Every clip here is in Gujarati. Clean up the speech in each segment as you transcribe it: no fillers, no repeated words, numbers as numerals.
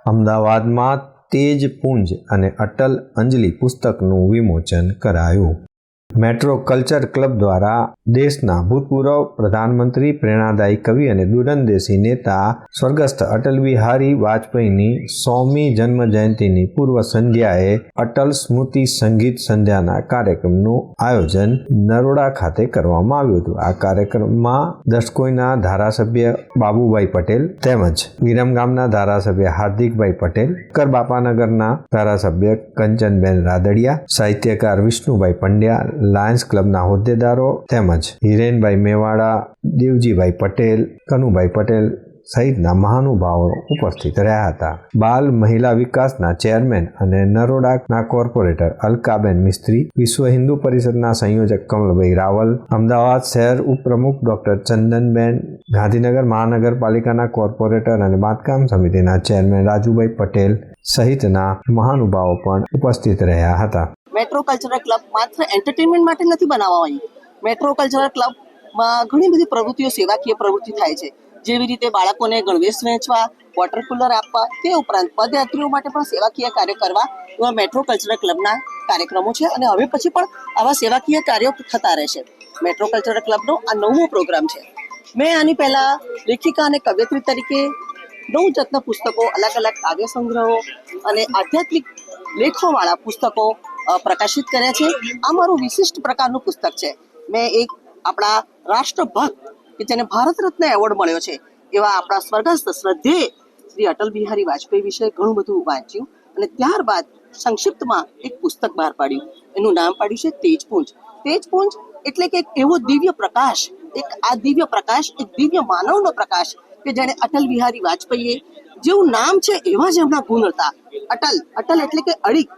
અમદાવાદમાં તેજપુંજ અને અટલ અંજલિ પુસ્તકનું વિમોચન કરાયું. મેટ્રો કલ્ચર ક્લબ દ્વારા દેશના ભૂતપૂર્વ પ્રધાનમંત્રી, પ્રેરણાદાયી કવિ અને દૂરંદેશી નેતા સ્વર્ગસ્થ અટલ બિહારી વાજપેયીની 100મી જન્મ જયંતિની પૂર્વ સંધ્યાએ અટલ સ્મૃતિ સંગીત સંધ્યાના કાર્યક્રમનું આયોજન નરોડા ખાતે કરવામાં આવ્યું હતું. આ કાર્યક્રમમાં દસકોઈના ધારાસભ્ય બાબુભાઈ પટેલ તેમજ વિરમગામના ધારાસભ્ય હાર્દિકભાઈ પટેલ, કરબાપાનગરના ધારાસભ્ય કંચનબેન રાદડિયા, સાહિત્યકાર વિષ્ણુભાઈ પંડ્યા, લાયન્સ ક્લબના હોદ્દેદારો તેમજ હિરેનભાઈ મેવાડા, દેવજીભાઈ પટેલ, કનુભાઈ પટેલ સહિતના મહાનુભાવો ઉપસ્થિત રહ્યા હતા. બાલ મહિલા વિકાસના ચેરમેન અને નરોડાના કોર્પોરેટર અલકાબેન મિસ્ત્રી, વિશ્વ હિન્દુ પરિષદના સંયોજક કમલભાઈ રાવલ, અમદાવાદ શહેર ઉપપ્રમુખ ડોક્ટર ચંદનબેન, ગાંધીનગર મહાનગરપાલિકાના કોર્પોરેટર અને બાંધકામ સમિતિના ચેરમેન રાજુભાઈ પટેલ સહિતના મહાનુભાવો પણ ઉપસ્થિત રહ્યા હતા. મેટ્રો કલ્ચરલ ક્લબ માત્ર એન્ટરટેનમેન્ટ માટે નથી બનાવવામાં આવી. મેટ્રો કલ્ચરલ ક્લબમાં ઘણી બધી પ્રવૃત્તિઓ, સેવાકીય પ્રવૃત્તિ થાય છે. જેવી રીતે બાળકોને ગણવેશ વહેંચવા, વોટર કુલર આપવા, તે ઉપરાંત પદયાત્રીઓ માટે પણ સેવાકીય કાર્યો કરવા એવા મેટ્રો કલ્ચરલ ક્લબના કાર્યક્રમો છે અને હવે પછી પણ આવા સેવાકીય કાર્યો થતા રહેશે. મેટ્રો કલ્ચરલ ક્લબનો આ 9મો પ્રોગ્રામ છે. મેં આની પહેલાં લેખિકા અને કવયત્રી તરીકે 9 જાતના પુસ્તકો, અલગ અલગ કાવ્ય સંગ્રહો અને આધ્યાત્મિક લેખોવાળા પુસ્તકો પ્રકાશિત કર્યા છે. આ મારું વિશિષ્ટ પ્રકારનું પુસ્તક છે. મેં એક આપણા રાષ્ટ્રભક્ત કે જેને ભારત રત્ન એવોર્ડ મળ્યો છે એવા આપણા સ્વર્ગસ્થ શ્રદ્ધેય શ્રી અટલ બિહારી વાજપેયી વિશે ઘણું બધું વાંચ્યું અને ત્યારબાદ સંક્ષિપ્તમાં એક પુસ્તક બહાર પાડ્યું. એનું નામ પાડ્યું છે તેજપુંજ. તેજપુંજ એટલે કે એક એવો દિવ્ય પ્રકાશ, આ દિવ્ય પ્રકાશ એક દિવ્ય માનવનો પ્રકાશ કે જેને અટલ બિહારી વાજપેયીએ, જેવું નામ છે એવા જ એમના ગુણ હતા. અટલ એટલે કે અડીક.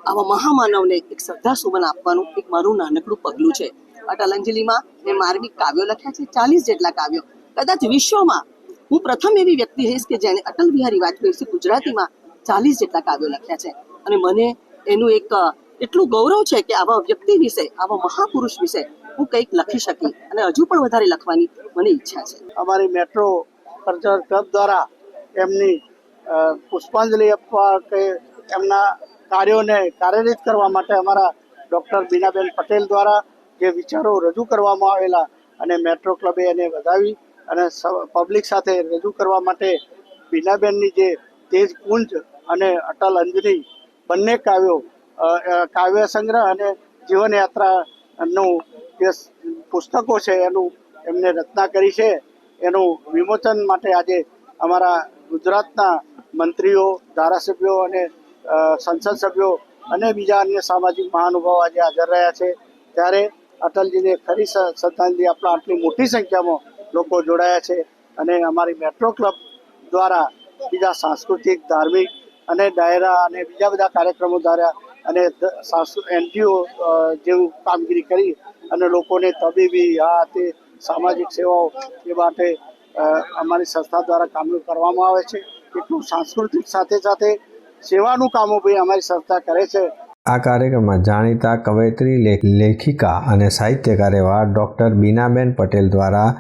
આવા મહામાનવને એક શ્રદ્ધાસુમન આપવાનું એક મારું નાનકડું પગલું છે. અટલ અંજલિમાં મેં માર્મિક કાવ્યો લખ્યા છે, 40 જેટલા કાવ્યો. કદાચ વિશ્વમાં હું પ્રથમ એવી વ્યક્તિ હઈશ કે જેને અટલ બિહારી વાજપેયી ગુજરાતીમાં 40 જેટલા કાવ્યો લખ્યા છે અને મને એનું એક એટલું ગૌરવ છે કે આવા વ્યક્તિ વિશે, આવા મહાપુરુષ વિશે હું કંઈક લખી શકી અને હજુ પણ વધારે લખવાની મને ઈચ્છા છે. અમારી મેટ્રો કલ્ચરલ ક્લબ દ્વારા એમની પુષ્પાંજલિ આપવા કે એમના કાર્યોને કાર્યરત કરવા માટે અમારા ડૉક્ટર બીનાબેન પટેલ દ્વારા જે વિચારો રજૂ કરવામાં આવેલા અને મેટ્રો ક્લબે એને વધાવી અને પબ્લિક સાથે રજૂ કરવા માટે બીનાબેનની જે તેજપુંજ અને અટલ અંજલિ બંને કાવ્ય સંગ્રહ અને જીવનયાત્રાનું જે પુસ્તકો છે એનું એમને રચના કરી છે. એનું વિમોચન માટે આજે અમારા ગુજરાતના મંત્રીઓ, ધારાસભ્યો અને સંસદ સભ્યો અને બીજા અન્ય સામાજિક મહાનુભાવો આજે હાજર રહ્યા છે. ત્યારે અટલજીને ખરી શ્રદ્ધાંજલિ આપણા આટલી મોટી સંખ્યામાં લોકો જોડાયા છે અને અમારી મેટ્રો ક્લબ દ્વારા બીજા સાંસ્કૃતિક, ધાર્મિક અને ડાયરા અને બીજા બધા કાર્યક્રમો દ્વારા અને NGO જેવું કામગીરી કરી અને લોકોને તબીબી, તે સામાજિક સેવાઓ એ માટે અમારી સંસ્થા દ્વારા કામો કરવામાં આવે છે. એટલું સાંસ્કૃતિક સાથે સાથે સેવાનું કામો ભાઈ અમારી સંસ્થા કરે છે. આ કાર્યક્રમમાં જાણીતા કવયત્રી, લેખિકા અને સાહિત્યકાર એવા ડૉક્ટર બીનાબેન પટેલ દ્વારા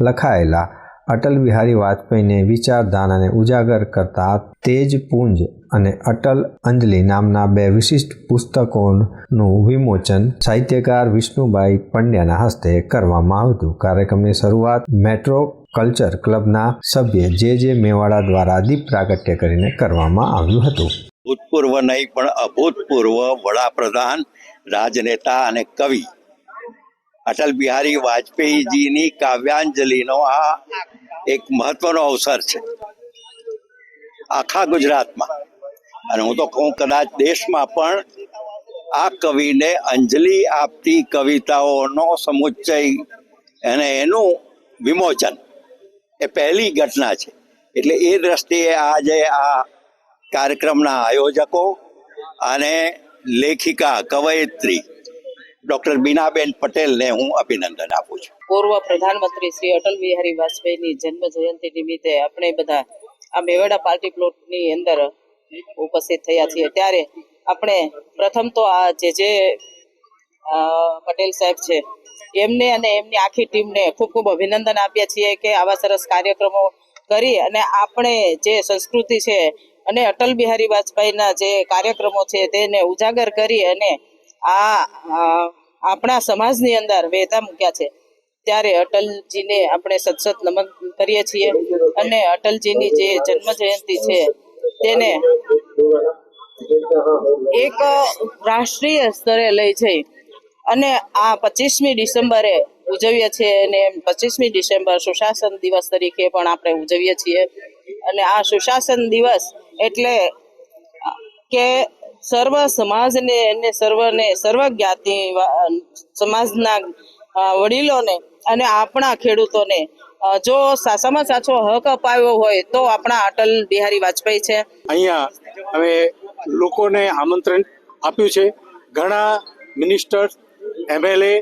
લખાયેલા અટલ બિહારી વાજપેયીને વિચારધારાને ઉજાગર કરતા તેજપુંજ અને અટલ અંજલિ નામના 2 વિશિષ્ટ પુસ્તકોનું વિમોચન સાહિત્યકાર વિષ્ણુભાઈ પંડ્યાના હસ્તે કરવામાં આવ્યું હતું. કાર્યક્રમની શરૂઆત મેટ્રો કલ્ચર ક્લબના સભ્ય જે મેવાડા દ્વારા દીપ પ્રાગટ્ય કરીને કરવામાં આવ્યું હતું. ભૂતપૂર્વ નહીં પણ અભૂતપૂર્વ વડાપ્રધાન, રાજનેતા અને કવિ અટલ બિહારી વાજપેયીજીની કાવ્યાંજલિનો આ એક મહત્વનો અવસર છે આખા ગુજરાતમાં, અને હું તો કહું કદાચ દેશમાં પણ આ કવિને અંજલિ આપતી કવિતાઓનો સમુચ્ચય અને એનું વિમોચન એ પહેલી ઘટના છે. એટલે એ દ્રષ્ટિએ આજે આ કાર્યક્રમના આયોજકો અને લેખિકા, કવયિત્રી ડૉક્ટર બીનાબેન પટેલને હું અભિનંદન આપું છું. પૂર્વ પ્રધાનમંત્રી શ્રી અટલ બિહારી વાજપેયીની જન્મ જયંતિ નિમિત્તે આપણે બધા આ મેવાડા પાર્ટી પ્લોટની અંદર ઉપસ્થિત થયા છીએ. ત્યારે આપણે પ્રથમ તો આ જે પટેલ સાહેબ છે એમને અને એમની આખી ટીમને ખૂબ ખૂબ અભિનંદન આપીએ છીએ કે આવા સરસ કાર્યક્રમો કરી અને આપણે જે સંસ્કૃતિ છે અને અટલ બિહારી વાજપેયીના જે કાર્યક્રમો છે તેને ઉજાગર કરી અને આપણા સમાજની અંદર વહેતા મૂક્યા છે, ત્યારે અટલજીને આપણે સતસત નમન કરીએ છીએ. અને અટલજીની જે જન્મ જયંતિ છે તેને એક રાષ્ટ્રીય સ્તરે લઈ જઈ અને આ 25મી ડિસેમ્બરે ઉજવીએ છીએ. અને 25મી ડિસેમ્બર સુશાસન દિવસ તરીકે પણ આપણે ઉજવીએ છીએ. અને આ સુશાસન દિવસ એટલે કે સર્વ સમાજને અને સર્વ જ્ઞાતિ સમાજના વડીલોને અને આપણા ખેડૂતોને જો સાચામાં સાચો હક અપાયો હોય તો આપણા અટલ બિહારી વાજપેયી છે. અહીંયા હવે લોકોને આમંત્રણ આપ્યું છે. ઘણા મિનિસ્ટર્સ, MLA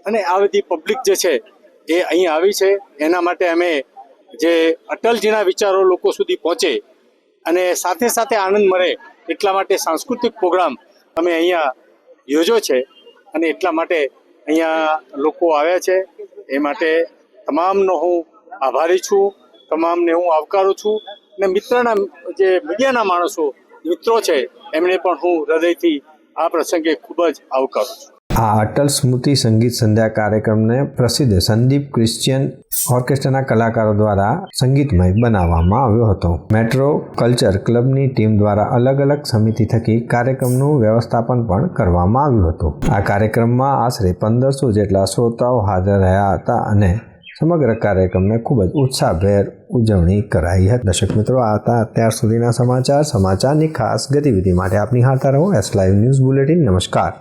અને આ બધી પબ્લિક જે છે એ અહીં આવી છે. એના માટે અમે જે અટલજીના વિચારો લોકો સુધી પહોંચે અને સાથે સાથે આનંદ મળે એટલા માટે સાંસ્કૃતિક પ્રોગ્રામ અમે અહીંયા યોજ્યો છે. અને એટલા માટે અહીંયા લોકો આવ્યા છે. એ માટે તમામનો હું આભારી છું, તમામને હું આવકારું છું. અને મિત્રના જે મીડિયાના માણસો મિત્રો છે એમને પણ હું હૃદયથી આ પ્રસંગે ખૂબ જ આવકારું છું. આ અટલ સ્મૃતિ સંગીત સંધ્યા કાર્યક્રમને પ્રસિદ્ધ સંદીપ ક્રિશ્ચિયન ઓર્કેસ્ટ્રાના કલાકારો દ્વારા સંગીતમય બનાવવામાં આવ્યો હતો. મેટ્રો કલ્ચર ક્લબની ટીમ દ્વારા અલગ અલગ સમિતિ થકી કાર્યક્રમનું વ્યવસ્થાપન પણ કરવામાં આવ્યું હતું. આ કાર્યક્રમમાં આશરે 1500 જેટલા શ્રોતાઓ હાજર રહ્યા હતા અને સમગ્ર કાર્યક્રમને ખૂબ જ ઉત્સાહભેર ઉજવણી કરાઈ હતી. દર્શક મિત્રો, આ હતા અત્યાર સુધીના સમાચારની ખાસ ગતિવિધિ માટે આપ નિહાળતા રહો S Live ન્યૂઝ બુલેટિન. નમસ્કાર.